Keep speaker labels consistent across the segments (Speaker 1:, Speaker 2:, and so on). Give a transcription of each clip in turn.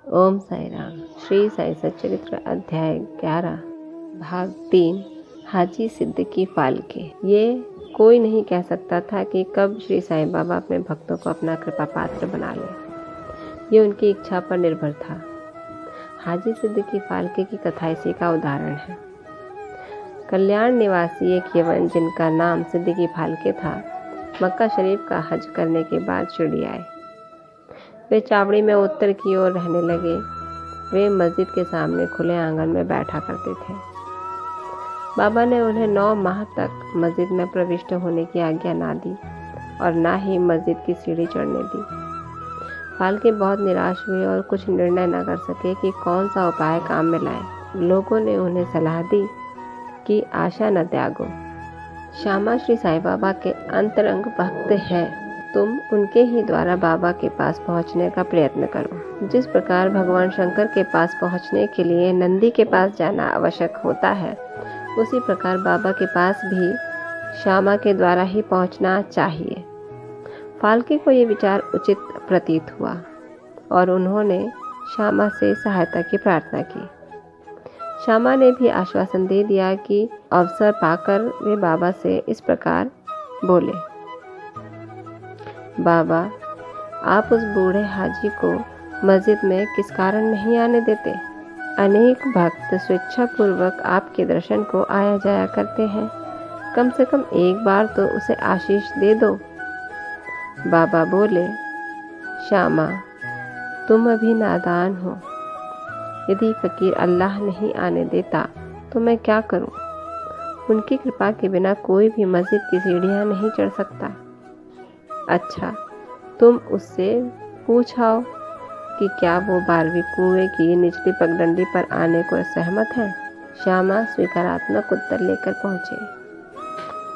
Speaker 1: ओम साई राम। श्री साई सच्चरित्र अध्याय 11 भाग 3 हाजी सिद्दीकी फाल्के। ये कोई नहीं कह सकता था कि कब श्री साईं बाबा अपने भक्तों को अपना कृपा पात्र बना ले। ये उनकी इच्छा पर निर्भर था। हाजी सिद्दीकी फाल्के की कथा इसी का उदाहरण है। कल्याण निवासी एक यवन जिनका नाम सिद्दीकी फाल्के था, मक्का शरीफ का हज करने के बाद शिरडी आए। वे चावड़ी में उत्तर की ओर रहने लगे। वे मस्जिद के सामने खुले आंगन में बैठा करते थे। बाबा ने उन्हें 9 माह तक मस्जिद में प्रविष्ट होने की आज्ञा ना दी और ना ही मस्जिद की सीढ़ी चढ़ने दी। फाल्के बहुत निराश हुए और कुछ निर्णय न कर सके कि कौन सा उपाय काम में लाएं। लोगों ने उन्हें सलाह दी कि आशा न त्यागो। श्यामा श्री साईं बाबा के अंतरंग भक्त हैं। तुम उनके ही द्वारा बाबा के पास पहुंचने का प्रयत्न करो। जिस प्रकार भगवान शंकर के पास पहुंचने के लिए नंदी के पास जाना आवश्यक होता है, उसी प्रकार बाबा के पास भी श्यामा के द्वारा ही पहुंचना चाहिए। फाल्के को ये विचार उचित प्रतीत हुआ और उन्होंने श्यामा से सहायता की प्रार्थना की। श्यामा ने भी आश्वासन दे दिया कि अवसर पाकर वे बाबा से इस प्रकार बोले, बाबा, आप उस बूढ़े हाजी को मस्जिद में किस कारण नहीं आने देते? अनेक भक्त स्वेच्छापूर्वक आपके दर्शन को आया जाया करते हैं। कम से कम एक बार तो उसे आशीष दे दो। बाबा बोले, श्यामा, तुम अभी नादान हो। यदि फकीर अल्लाह नहीं आने देता तो मैं क्या करूं? उनकी कृपा के बिना कोई भी मस्जिद की सीढ़ियां नहीं चढ़ सकता। अच्छा, तुम उससे पूछाओ कि क्या वो 12वीं कुएं की निचली पगडंडी पर आने को सहमत है। श्यामा स्वीकारात्मक उत्तर लेकर पहुंचे।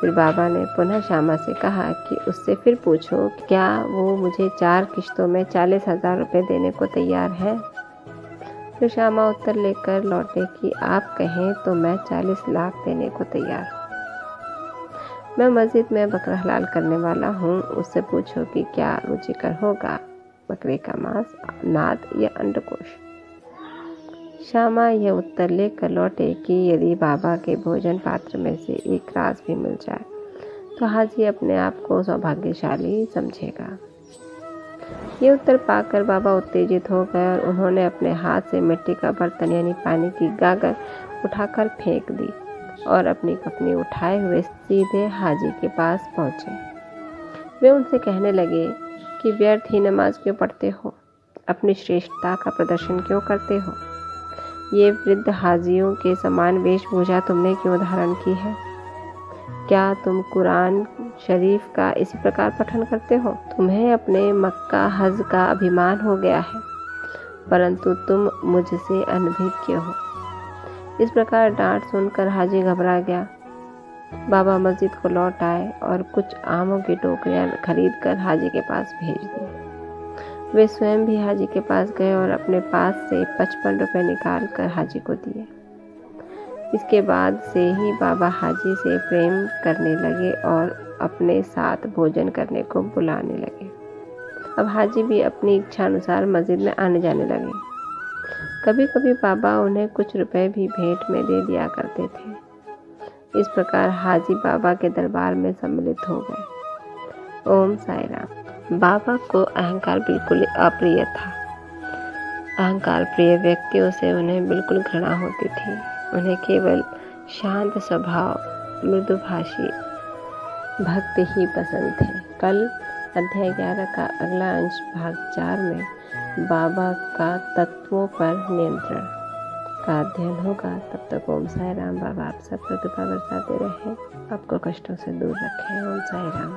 Speaker 1: फिर बाबा ने पुनः श्यामा से कहा कि उससे फिर पूछो क्या वो मुझे 4 किश्तों में 40,000 रुपये देने को तैयार है। फिर श्यामा उत्तर लेकर लौटे कि आप कहें तो मैं 40 लाख देने को तैयार हूँ। मैं मस्जिद में बकरा हलाल करने वाला हूँ। उससे पूछो कि क्या रुचिकर होगा, बकरे का मांस, नाद या अंडकोश। श्यामा यह उत्तर लेकर लौटे कि यदि बाबा के भोजन पात्र में से एक राज भी मिल जाए तो हाजी अपने आप को सौभाग्यशाली समझेगा। ये उत्तर पाकर बाबा उत्तेजित हो गए और उन्होंने अपने हाथ से मिट्टी का बर्तन यानी पानी की गागर उठाकर फेंक दी और अपनी कपनी उठाए हुए सीधे हाजी के पास पहुंचे। वे उनसे कहने लगे कि व्यर्थ ही नमाज क्यों पढ़ते हो? अपनी श्रेष्ठता का प्रदर्शन क्यों करते हो? ये वृद्ध हाजियों के समान वेशभूषा तुमने क्यों धारण की है? क्या तुम कुरान शरीफ का इसी प्रकार पठन करते हो? तुम्हें अपने मक्का हज का अभिमान हो गया है, परंतु तुम मुझसे अनभिज्ञ हो। इस प्रकार डांट सुनकर हाजी घबरा गया। बाबा मस्जिद को लौट आए और कुछ आमों की टोकरियां खरीद कर हाजी के पास भेज दी। वे स्वयं भी हाजी के पास गए और अपने पास से 55 रुपये निकाल कर हाजी को दिए। इसके बाद से ही बाबा हाजी से प्रेम करने लगे और अपने साथ भोजन करने को बुलाने लगे। अब हाजी भी अपनी इच्छा अनुसार मस्जिद में आने जाने लगे। कभी कभी बाबा उन्हें कुछ रुपए भी भेंट में दे दिया करते थे। इस प्रकार हाजी बाबा के दरबार में सम्मिलित हो गए। ओम साई राम। बाबा को अहंकार बिल्कुल अप्रिय था। अहंकार प्रिय व्यक्तियों से उन्हें बिल्कुल घृणा होती थी। उन्हें केवल शांत स्वभाव, मृदुभाषी भक्त ही पसंद थे। कल अध्याय 11 का अगला अंश भाग 4 में बाबा का तत्वों पर नियंत्रण का अध्ययन होगा। तब तक ओम साई राम। बाबा आप सब पर कृपा बरसाते रहे, आपको कष्टों से दूर रखें। ओम साई राम।